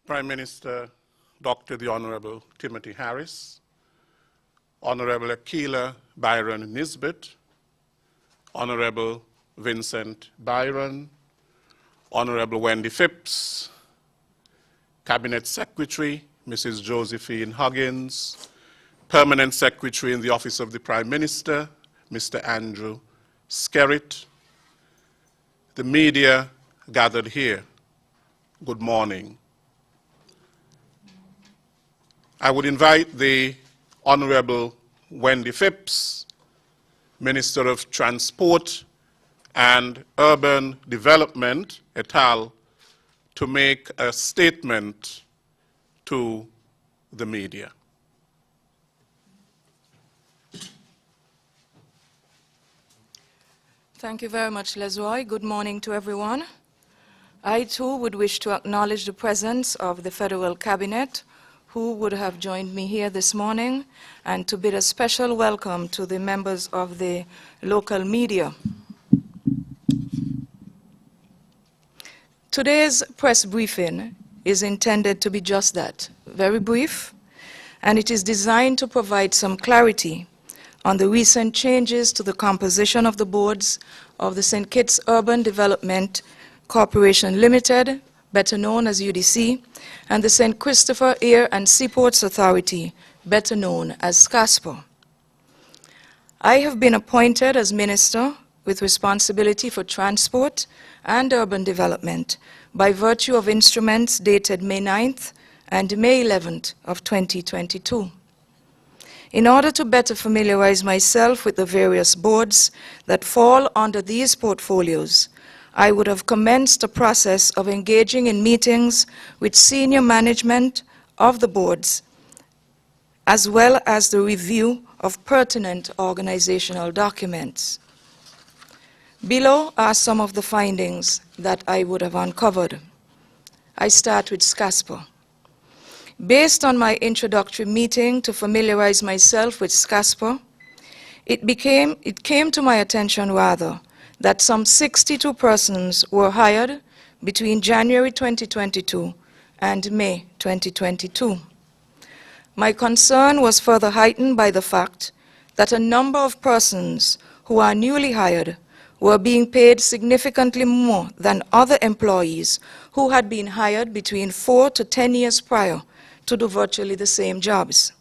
Prime Minister Dr. the Honorable Timothy Harris, Honorable Akila Byron Nisbet, Honorable Vincent Byron, Honorable Wendy Phipps, Cabinet Secretary Mrs. Josephine Huggins, Permanent Secretary in the Office of the Prime Minister, Mr. Andrew Skerritt, the media gathered here, good morning. I would invite the Honorable Wendy Phipps, Minister of Transport and Urban Development, et al., to make a statement to the media. Thank you very much, Lesroy. Good morning to everyone. I too would wish to acknowledge the presence of the Federal Cabinet, who would have joined me here this morning, and to bid a special welcome to the members of the local media. Today's press briefing is intended to be just that, very brief, and it is designed to provide some clarity on the recent changes to the composition of the boards of the St. Kitts Urban Development Corporation Limited, better known as UDC, and the St. Christopher Air and Seaports Authority, better known as SCASPA. I have been appointed as Minister with responsibility for transport and urban development by virtue of instruments dated May 9th and May 11th of 2022. In order to better familiarize myself with the various boards that fall under these portfolios, I would have commenced a process of engaging in meetings with senior management of the boards, as well as the review of pertinent organizational documents. Below are some of the findings that I would have uncovered. I start with SCASPA. Based on my introductory meeting to familiarize myself with SCASPA, it came to my attention rather that some 62 persons were hired between January 2022 and May 2022. My concern was further heightened by the fact that a number of persons who are newly hired were being paid significantly more than other employees who had been hired between 4 to 10 years prior to do virtually the same jobs.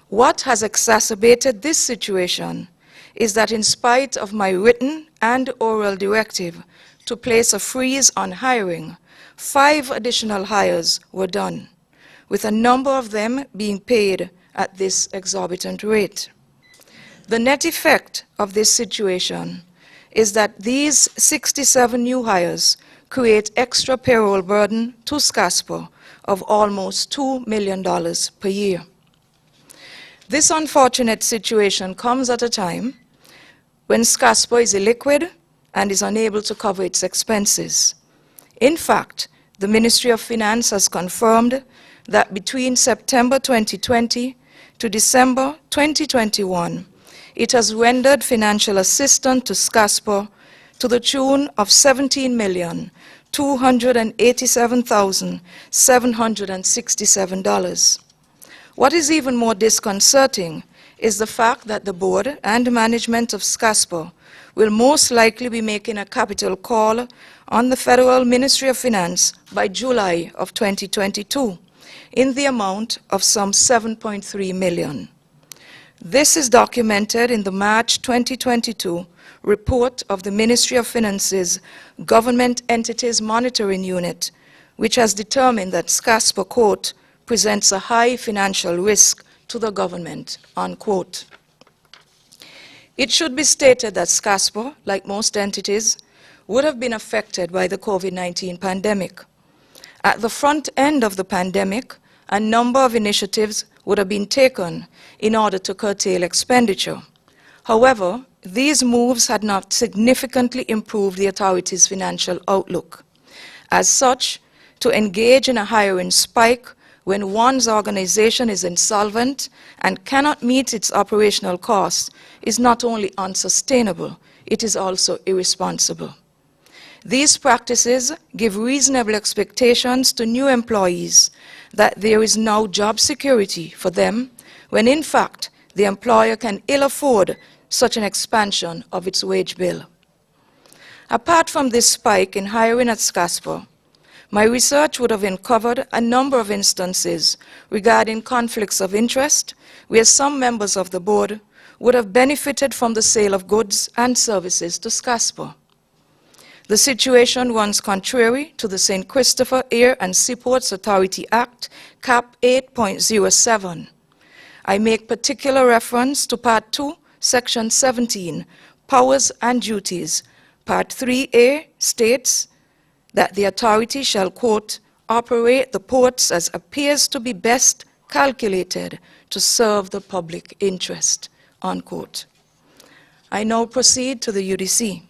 What has exacerbated this situation is that in spite of my written and oral directive to place a freeze on hiring, 5 additional hires were done, with a number of them being paid at this exorbitant rate. The net effect of this situation is that these 67 new hires create extra payroll burden to SCASPA of almost $2 million per year. This unfortunate situation comes at a time when SCASPA is illiquid and is unable to cover its expenses. In fact, the Ministry of Finance has confirmed that between September 2020 to December 2021, it has rendered financial assistance to SCASPA to the tune of $17,287,767. What is even more disconcerting is the fact that the board and management of SCASPA will most likely be making a capital call on the Federal Ministry of Finance by July of 2022 in the amount of some $7.3 million. This is documented in the March 2022 report of the Ministry of Finance's Government Entities Monitoring Unit, which has determined that SCASPA, quote, presents a high financial risk to the government, unquote. It should be stated that SCASPA, like most entities, would have been affected by the COVID-19 pandemic. At the front end of the pandemic, a number of initiatives would have been taken in order to curtail expenditure. However, these moves had not significantly improved the authority's financial outlook. As such, to engage in a hiring spike when one's organization is insolvent and cannot meet its operational costs is not only unsustainable, it is also irresponsible. These practices give reasonable expectations to new employees that there is now job security for them, when in fact the employer can ill afford such an expansion of its wage bill. Apart from this spike in hiring at SCASPA, my research would have uncovered a number of instances regarding conflicts of interest where some members of the board would have benefited from the sale of goods and services to SCASPA. The situation runs contrary to the St. Christopher Air and Seaports Authority Act, Cap 8.07. I make particular reference to Part 2, Section 17, Powers and Duties. Part 3A states that the authority shall, quote, operate the ports as appears to be best calculated to serve the public interest, unquote. I now proceed to the UDC.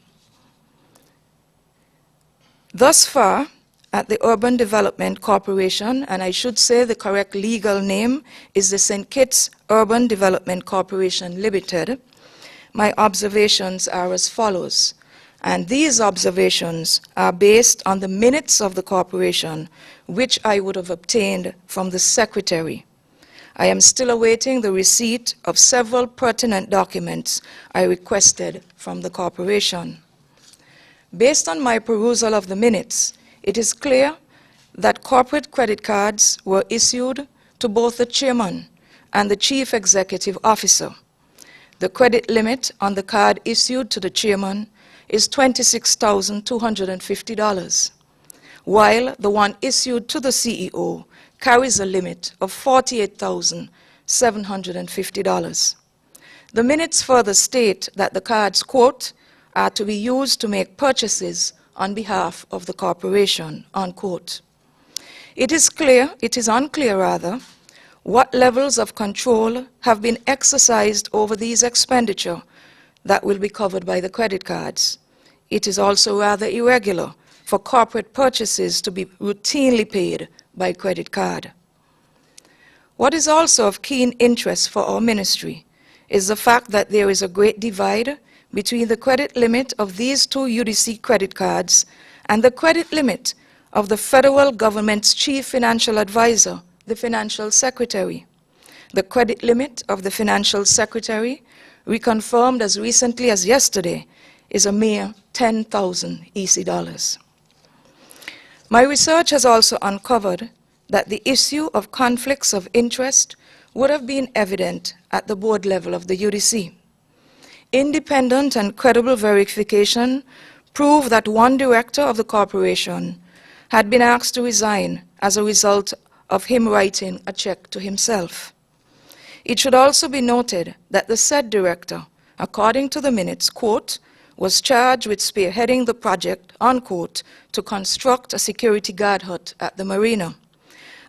Thus far, at the Urban Development Corporation, and I should say the correct legal name is the St. Kitts Urban Development Corporation Limited, my observations are as follows. And these observations are based on the minutes of the corporation, which I would have obtained from the secretary. I am still awaiting the receipt of several pertinent documents I requested from the corporation. Based on my perusal of the minutes, it is clear that corporate credit cards were issued to both the chairman and the chief executive officer. The credit limit on the card issued to the chairman is $26,250, while the one issued to the CEO carries a limit of $48,750. The minutes further state that the cards, quote, are to be used to make purchases on behalf of the corporation, unquote. It is unclear, what levels of control have been exercised over these expenditure that will be covered by the credit cards. It is also rather irregular for corporate purchases to be routinely paid by credit card. What is also of keen interest for our ministry is the fact that there is a great divide between the credit limit of these two UDC credit cards and the credit limit of the federal government's chief financial advisor, the financial secretary. The credit limit of the financial secretary, reconfirmed as recently as yesterday, is a mere 10,000 EC dollars. My research has also uncovered that the issue of conflicts of interest would have been evident at the board level of the UDC. Independent and credible verification proved that one director of the corporation had been asked to resign as a result of him writing a check to himself. It should also be noted that the said director, according to the minutes, quote, was charged with spearheading the project, unquote, to construct a security guard hut at the marina,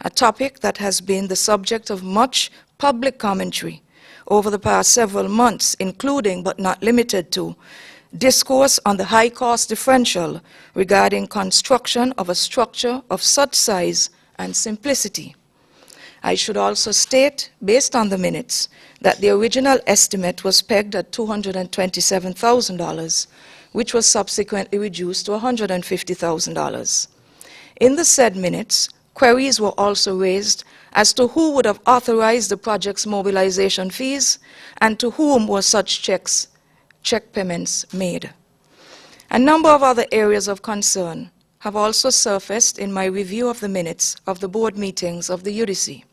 a topic that has been the subject of much public commentary over the past several months, including but not limited to discourse on the high cost differential regarding construction of a structure of such size and simplicity. I should also state, based on the minutes, that the original estimate was pegged at $227,000, which was subsequently reduced to $150,000. In the said minutes, queries were also raised as to who would have authorized the project's mobilization fees and to whom were such check payments made. A number of other areas of concern have also surfaced in my review of the minutes of the board meetings of the UDC.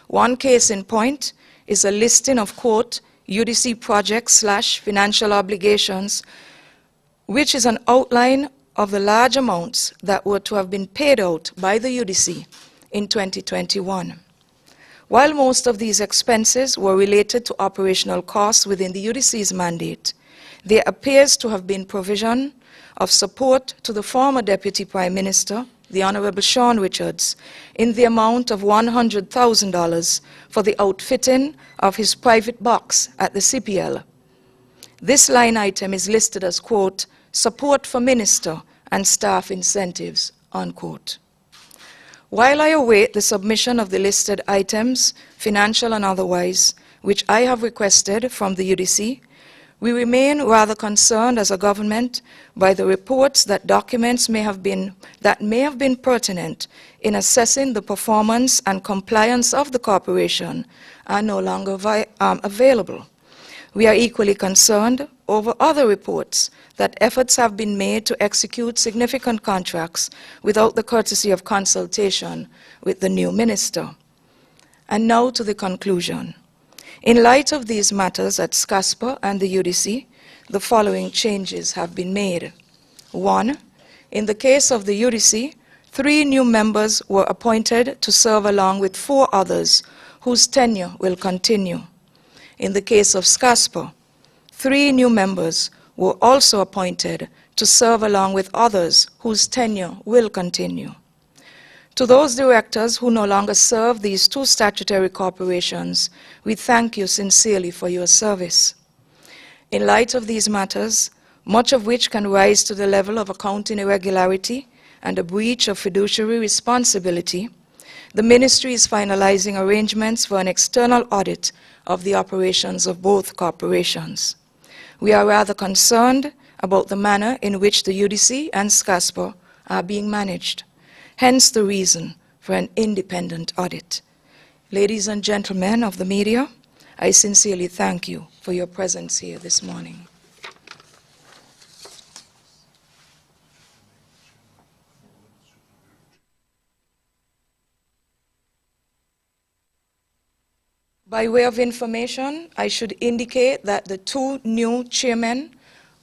One case in point is a listing of, quote, UDC projects/financial obligations, which is an outline of the large amounts that were to have been paid out by the UDC in 2021. While most of these expenses were related to operational costs within the UDC's mandate, there appears to have been provision of support to the former Deputy Prime Minister, the Honorable Sean Richards, in the amount of $100,000 for the outfitting of his private box at the CPL. This line item is listed as, quote, support for minister and staff incentives, unquote. While I await the submission of the listed items, financial and otherwise, which I have requested from the UDC, We remain rather concerned as a government by the reports that documents may have been pertinent in assessing the performance and compliance of the corporation are no longer available. We are equally concerned over other reports that efforts have been made to execute significant contracts without the courtesy of consultation with the new minister. And now to the conclusion. In light of these matters at SCASPA and the UDC, the following changes have been made. 1. In the case of the UDC, 3 new members were appointed to serve along with 4 others whose tenure will continue. In the case of SCASPA, 3 new members were also appointed to serve along with others whose tenure will continue. To those directors who no longer serve these 2 statutory corporations, we thank you sincerely for your service. In light of these matters, much of which can rise to the level of accounting irregularity and a breach of fiduciary responsibility, the Ministry is finalizing arrangements for an external audit of the operations of both corporations. We are rather concerned about the manner in which the UDC and SCASPA are being managed, hence the reason for an independent audit. Ladies and gentlemen of the media, I sincerely thank you for your presence here this morning. By way of information, I should indicate that the 2 new chairmen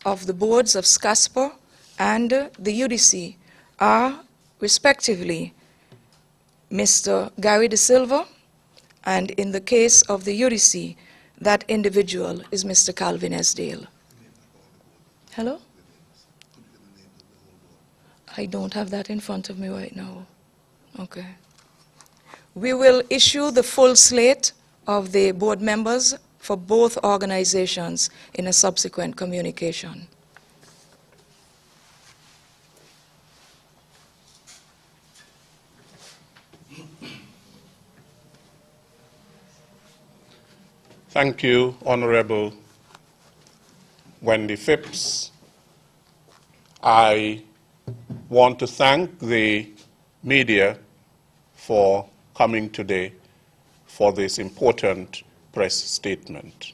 of the boards of SCASPA and the UDC are, respectively, Mr. Gary De Silva, and in the case of the UDC, that individual is Mr. Calvin Esdale. Hello? I don't have that in front of me right now. Okay. We will issue the full slate of the board members for both organizations in a subsequent communication. Thank you, Honorable Wendy Phipps. I want to thank the media for coming today for this important press statement.